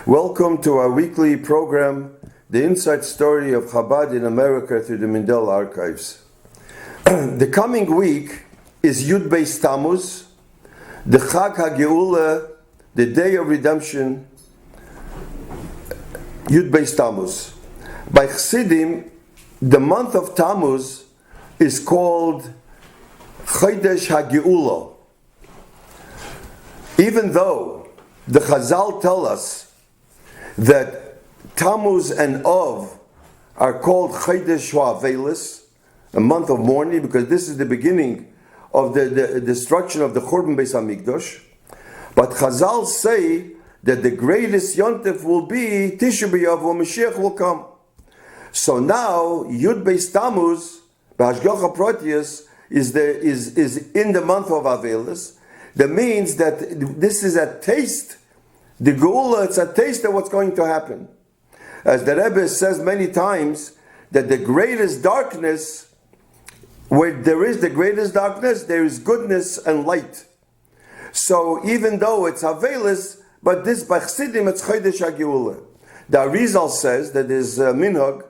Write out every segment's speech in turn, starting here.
Welcome to our weekly program, The Inside Story of Chabad in America through the Mindel Archives. The coming week is Udbeistamus, the Chag HaGeula, the Day of Redemption, Udbeistamus. By Chassidim, the month of Tammuz is called Chodesh HaGeula. Even though the Chazal tell us that Tammuz and Av are called Chodesh HaAvelis, a month of mourning, because this is the beginning of the destruction of the Churban Beis HaMikdash. But Chazal say that the greatest Yontif will be Tisha B'Av, when Mashiach will come. So now Udbeistamus, B'Hashgacha Protius, is in the month of Avelis. That means that this is a taste. The Geula, it's a taste of what's going to happen. As the Rebbe says many times, that the greatest darkness, where there is the greatest darkness, there is goodness and light. So even though it's Avelis, but this by Chassidim, it's Chodesh HaGeula. The Arizal says that there's a minhag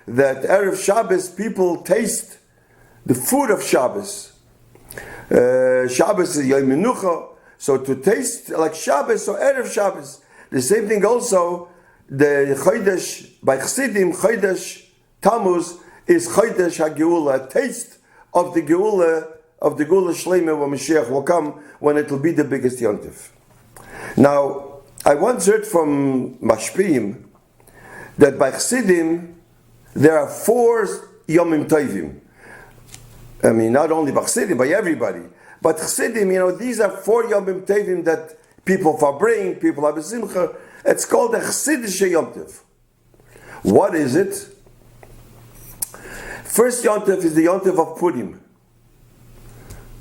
that Erev Shabbos people taste the food of Shabbos. Shabbos is Yom Menucha, so to taste like Shabbos or Erev Shabbos. The same thing also, the Chodesh, by Chassidim, Chodesh Tammuz is Chodesh HaGeula, a taste of the Geula Shleima when Mashiach will come, when it will be the biggest Yontif. Now, I once heard from Mashpim that by Chassidim there are 4 Yomim Tovim. I mean, not only by Chassidim, by everybody. But Chassidim, these are 4 Yomim Tovim that people bring, people have a simcha. It's called a Chassidish Yontif. What is it? First Yontif is the Yontif of Purim.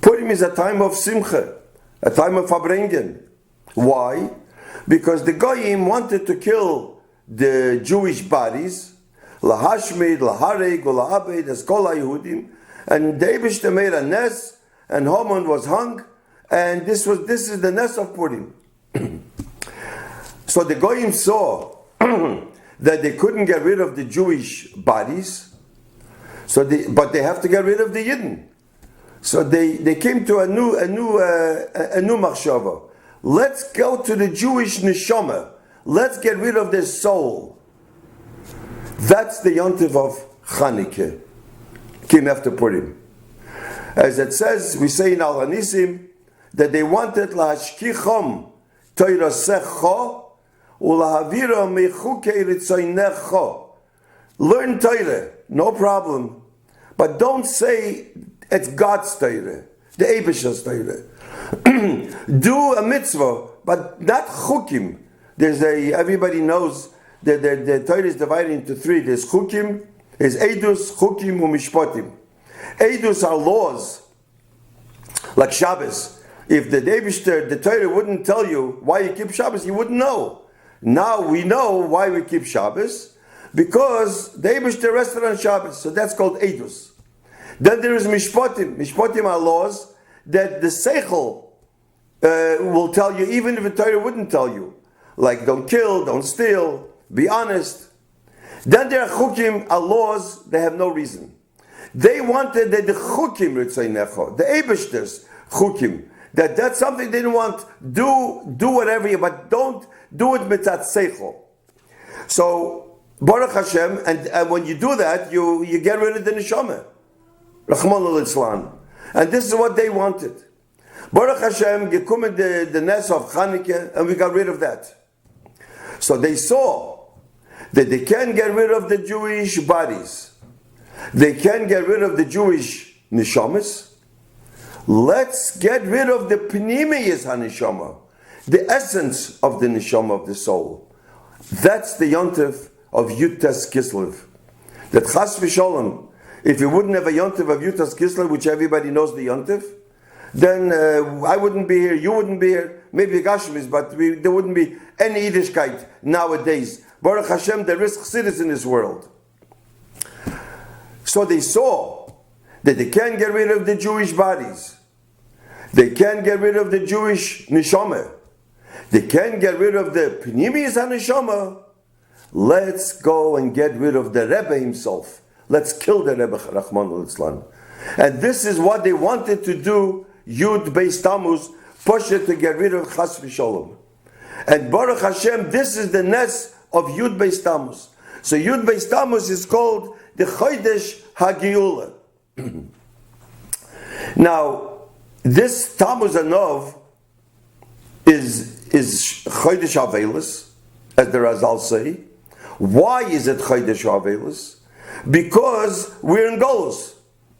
Purim is a time of simcha, a time of Farbrengen. Why? Because the Goyim wanted to kill the Jewish bodies, lahashmid, lahareg, lahabed, as kol Yehudim, and the Eibishter made a nes, and Haman was hung, and this is the nes of Purim. So the Goyim saw that they couldn't get rid of the Jewish bodies, but they have to get rid of the Yidden. So they came to a new machshava. Let's go to the Jewish neshama. Let's get rid of their soul. That's the Yontif of Chanukah. Came after Purim. As it says, we say in Al Hanisim that they wanted lahashkichom toirasecha ulahavira mechukei ritzoinecha. Learn Torah, no problem, but don't say it's God's Torah, the Eibishter's Torah. Do a mitzvah, but not chukim. Everybody knows that the Torah is divided into 3. There's chukim, there's edus, chukim, umishpatim. Edus are laws, like Shabbos. If the Torah wouldn't tell you why you keep Shabbos, you wouldn't know. Now we know why we keep Shabbos, because the Eibishter rested on Shabbos, so that's called edus. Then there is mishpatim. Mishpatim are laws that the seichel will tell you, even if the Torah wouldn't tell you. Like don't kill, don't steal, be honest. Then there are chukim, are laws, they have no reason. They wanted that the chukim, the Eibishter's chukim, that's something they didn't want. Do whatever, but don't do it mitzat seichel. So, Baruch Hashem, and when you do that, you get rid of the neshama. Rachmana litzlan. And this is what they wanted. Baruch Hashem, gekumen the nes of Chanukah, and we got rid of that. So they saw that they can get rid of the Jewish bodies. They can get rid of the Jewish neshamas. Let's get rid of the pnimiyas haneshama, the essence of the neshama of the soul. That's the Yontif of Yutas Kislev. That Chas v'Sholem, if you wouldn't have a Yontif of Yutas Kislev, which everybody knows the Yontif, then I wouldn't be here, you wouldn't be here, maybe Gashmis, but there wouldn't be any Yiddishkeit nowadays. Baruch Hashem, there is Chassidus in this world. So they saw that they can't get rid of the Jewish bodies. They can't get rid of the Jewish neshama. They can't get rid of the Pnimis HaNeshama. Let's go and get rid of the Rebbe himself. Let's kill the Rebbe, Rachmana litzlan. And this is what they wanted to do, Udbeistamus, push it to get rid of Chas v'Sholom. And Baruch Hashem, this is the nest of Udbeistamus. So Udbeistamus is called the Chodesh HaGeula. Now, this Tammuz Anov is Chodesh HaVeilus, as the Razal say. Why is it Chodesh HaVeilus? Because we're in Golus.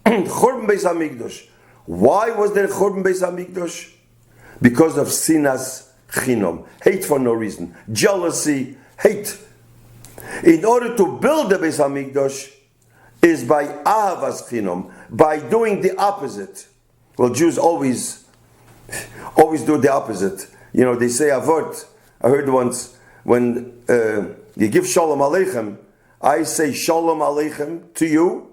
Churban Beis HaMikdash. Why was there Churban Beis HaMikdash? Because of Sinas Chinom. Hate for no reason. Jealousy, hate. In order to build the Beis HaMikdash is by Ahavas Chinom, by doing the opposite. Well, Jews always do the opposite. You know, they say Avot. I heard once, when you give Shalom Aleichem, I say Shalom Aleichem to you,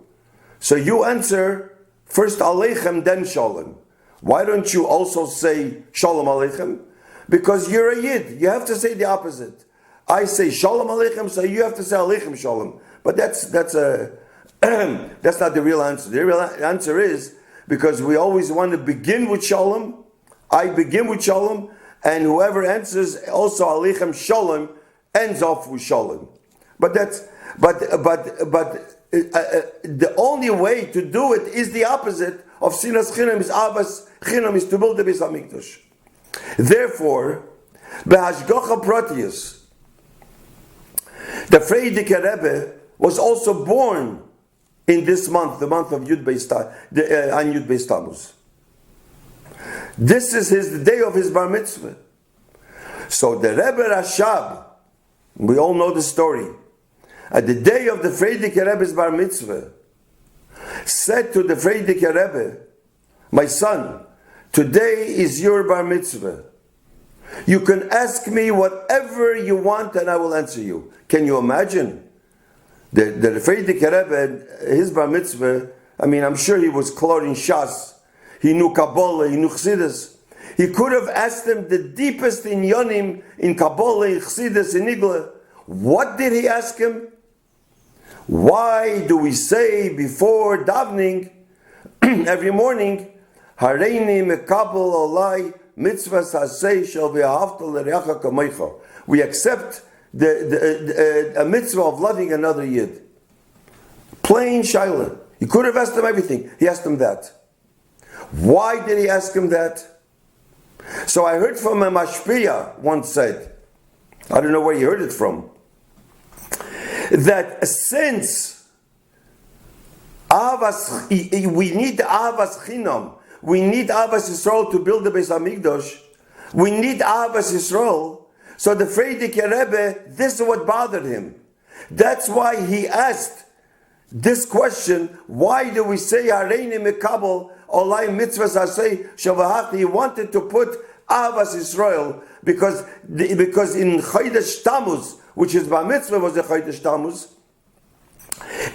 so you answer first Aleichem, then Shalom. Why don't you also say Shalom Aleichem? Because you're a Yid. You have to say the opposite. I say Shalom Aleichem, so you have to say Aleichem Shalom. But that's not the real answer. The real answer is because we always want to begin with Shalom. I begin with Shalom, and whoever answers also Aleichem Shalom ends off with Shalom. But the only way to do it is the opposite of Sinas Chinam, is Avas Chinam, is to build the Beis HaMikdash. Therefore, Behashgacha Pratius, the Frierdiker Rebbe was also born in this month, the month of Udbeistamus. This is the day of his Bar Mitzvah. So the Rebbe Rashab, we all know the story, at the day of the Frierdiker Rebbe's Bar Mitzvah, said to the Frierdiker Rebbe, my son, today is your Bar Mitzvah. You can ask me whatever you want and I will answer you. Can you imagine? The Frierdiker Rebbe, his Bar Mitzvah, I mean, I'm sure he was clothed in Shas. He knew Kabbalah, he knew Chassidus. He could have asked him the deepest inyanim in Kabbalah, in Chassidus, in Igla. What did he ask him? Why do we say before davening every morning, Hareini mekabel olai mitzvahs hasei shel v'ahavta l'reacha kamecha? We accept a mitzvah of loving another yid. Plain shaila. He could have asked him everything. He asked him that. Why did he ask him that? So I heard from a mashpia once said, I don't know where he heard it from, that since we need Avas Chinam, we need Avas Yisrael to build the Beis HaMikdash, we need Avas Yisrael, so the Frierdiker Rebbe, this is what bothered him. That's why he asked this question, why do we say Hareini Mekabel Olai Mitzvahs Hasei Shavahati? He wanted to put Avas Yisrael because in Chodesh Tammuz, which is Bar Mitzvah was a Chodesh Tammuz,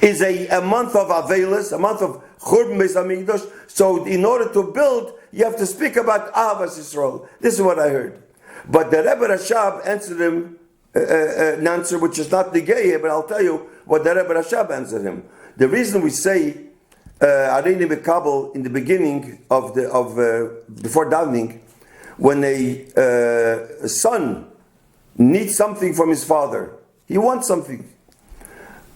is a month of Avelis, a month of Churban Beis HaMikdash. So in order to build, you have to speak about Avas Yisrael. This is what I heard. But the Rebbe Rashab answered him an answer which is not the gay here, but I'll tell you what the Rebbe Rashab answered him. The reason we say Hareini Mekabel in the beginning of before davening, when a son needs something from his father, he wants something,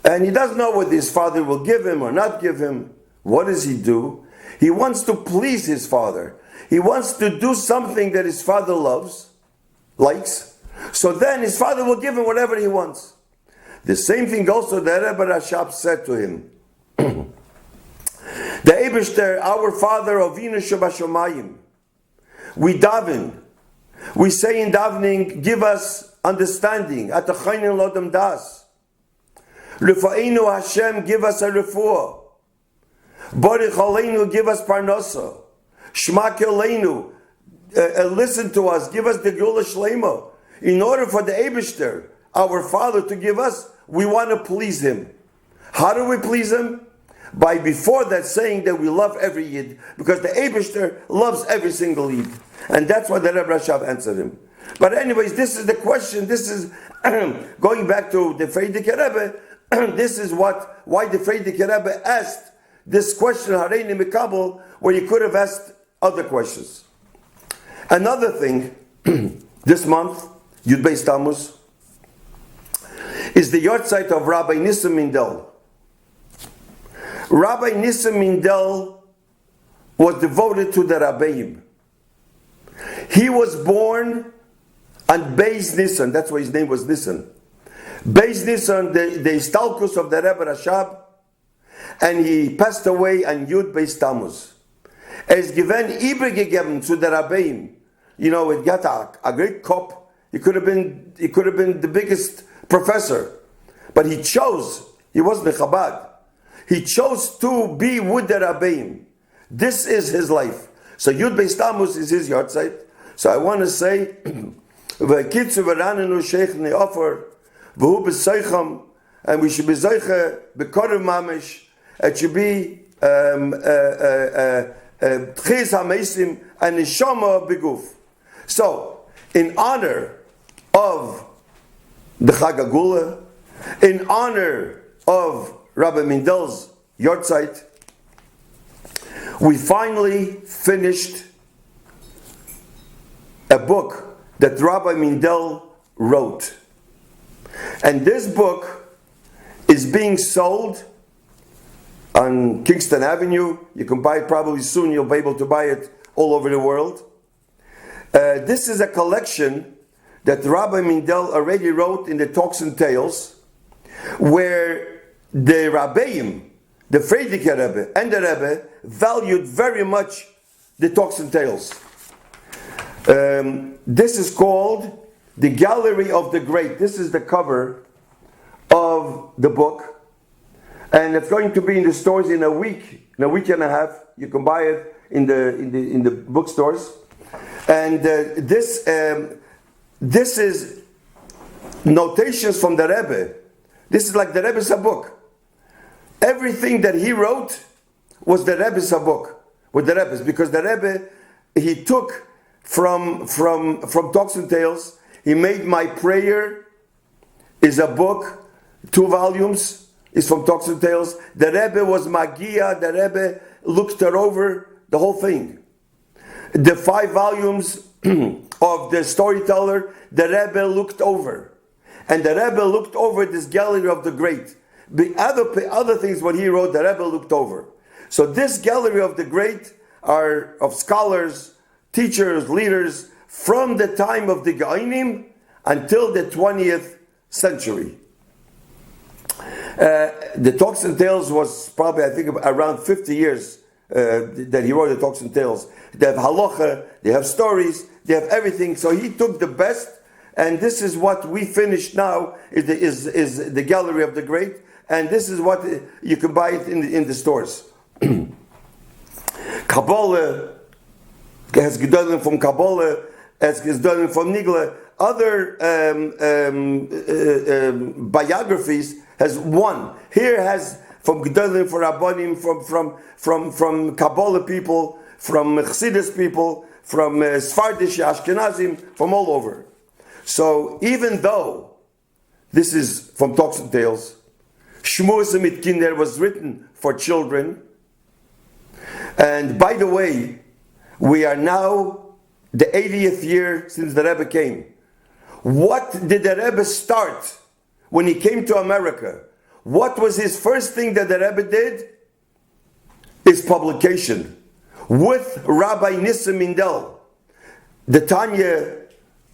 and he doesn't know whether his father will give him or not give him. What does he do? He wants to please his father. He wants to do something that his father likes. So then his father will give him whatever he wants. The same thing also the Rebbe Rashab said to him. The Eibishter, our Father, Avinu Shebashamayim, we daven. We say in davening, give us understanding. Atachaynin lodem das. Rifa'inu Hashem, give us a refuah. Baruch Aleinu, give us parnasa. Shmak Aleinu, listen to us, give us the Geula Shlema. In order for the Eibishter, our Father, to give us, we want to please Him. How do we please Him? By before that saying that we love every Yid, because the Eibishter loves every single Yid. And that's what the Rebbe Rashab answered him. But anyways, this is the question. This is going back to the Frierdiker Rebbe. This is why the Frierdiker Rebbe asked this question, Hareini Mikabel, where you could have asked other questions. Another thing, this month, Udbeistamus, is the yahrzeit of Rabbi Nissim Mindel. Rabbi Nissim Mindel was devoted to the Rabbeim. He was born on Beis Nissan, that's why his name was Nissan. Beis Nissan, the Istalkus of the Rebbe Rashab, and he passed away on Udbeistamus. Es given übergegeben zu der Rabbeim. You know, it got a great cup. He could have been the biggest professor, but he wasn't a Chabad. He chose to be with the Rabbeim. This is his life. So Udbeistamus is his yahrzeit. So I want to say, v'kitzu v'ranenu sheich offer v'hu b'seicham, and we should be zeiche b'korev mamish. It should be tchiz hamesim and neshama b'guf. So, in honor of the Chag Agula, in honor of Rabbi Mindel's yahrzeit, we finally finished a book that Rabbi Mindel wrote. And this book is being sold on Kingston Avenue. You can buy it probably soon. You'll be able to buy it all over the world. This is a collection that Rabbi Mindel already wrote in the Talks and Tales, where the Rabbeim, the Frierdiker Rebbe and the Rebbe, valued very much the Talks and Tales. This is called The Gallery of the Great. This is the cover of the book, and it's going to be in the stores in a week and a half. You can buy it in the bookstores. And this is notations from the Rebbe. This is like the Rebbe's book. Everything that he wrote was the Rebbe's book, with the Rebbe's, because the Rebbe, he took from Talks and Tales. He made My Prayer is a book, 2 volumes, is from Talks and Tales. The Rebbe was Magia. The Rebbe looked her over, the whole thing. The 5 volumes of the Storyteller, the Rebbe looked over. And the Rebbe looked over this Gallery of the Great. The other things what he wrote, the Rebbe looked over. So this Gallery of the Great are of scholars, teachers, leaders, from the time of the Gaonim until the 20th century. The Talks and Tales was probably, I think, around 50 years that he wrote the Talks and Tales. They have halacha, they have stories, they have everything. So he took the best, and this is what we finished now, is the Gallery of the Great, and this is what you can buy it in the stores. Kabbalah has Gedolim from Kabbalah, has Gedolim from Nigla. Other biographies has one. Here has from Gedolim, for Rabbanim, from Kabbalah people, from Chassidus people, from Sephardish, Ashkenazim, from all over. So even though this is from Talks and Tales, Shmuas mit Kinder was written for children. And by the way, we are now the 80th year since the Rebbe came. What did the Rebbe start when he came to America? What was his first thing that the Rebbe did? Is publication. With Rabbi Nissim Mindel. The Tanya,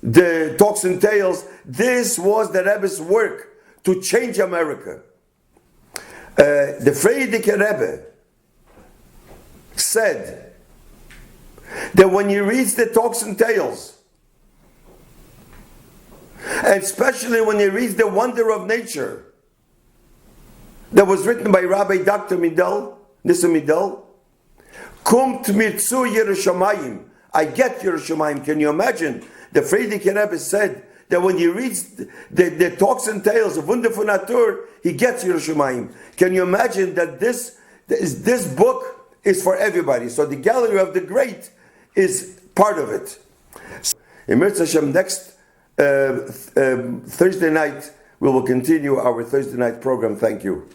the Talks and Tales, this was the Rebbe's work to change America. The Frierdiker Rebbe said that when you read the Talks and Tales, and especially when you read The Wonder of Nature, that was written by Rabbi Dr. Mindel, Nissim Mindel, Kumt mitzu Yerushalayim, I get Yerushalayim. Can you imagine? The Frierdiker Rebbe said that when he reads the Talks and Tales of Wunder von Natur, he gets Yerushalayim. Can you imagine that this book is for everybody? So the Gallery of the Great is part of it. In Mirza Hashem, next Thursday night, we will continue our Thursday night program. Thank you.